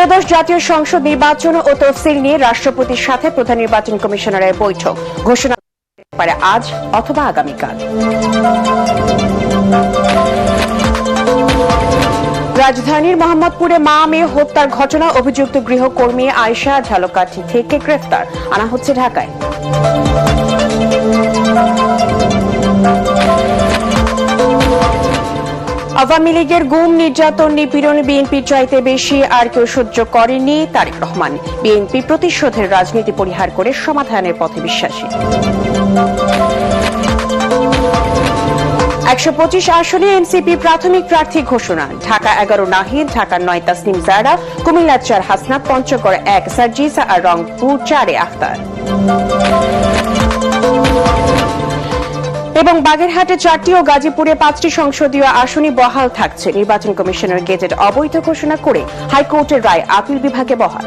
ত্রয়োদশ জাতীয় সংসদ নির্বাচন ও তফসিল নিয়ে রাষ্ট্রপতির সাথে প্রধান নির্বাচন কমিশনারের বৈঠক ঘোষণা করতে পারে আজ অথবা আগামীকাল। রাজধানীর মোহাম্মদপুরে মা মেয়ে হত্যার ঘটনা অভিযুক্ত গৃহকর্মী আয়েশা ঝালকাঠি থেকে গ্রেফতার আনা হচ্ছে ঢাকায়। আওয়ামী লীগের গুম নির্যাতন নিপীড়ন বিএনপির চাইতে বেশি আর কেউ সহ্য করেনি তারেক রহমান। বিএনপি প্রতিশোধের রাজনীতি পরিহার করে সমাধানের পথে বিশ্বাসী। ১২৫ আসনে এনসিপি প্রাথমিক প্রার্থী ঘোষণা। ঢাকা ১১ নাহিদ, ঢাকার ৯ তাসনিম জারা, কুমিল্লার ৪ হাসনাত, পঞ্চগড় ১ সার্জিসা আর রংপুর ৪ আখতার। এবং বাগেরহাটে ৪টি ও গাজীপুরে ৫টি সংসদীয় আসনই বহাল থাকছে। নির্বাচন কমিশনের গেজেট অবৈধ ঘোষণা করে হাইকোর্টের রায় আপিল বিভাগে বহাল।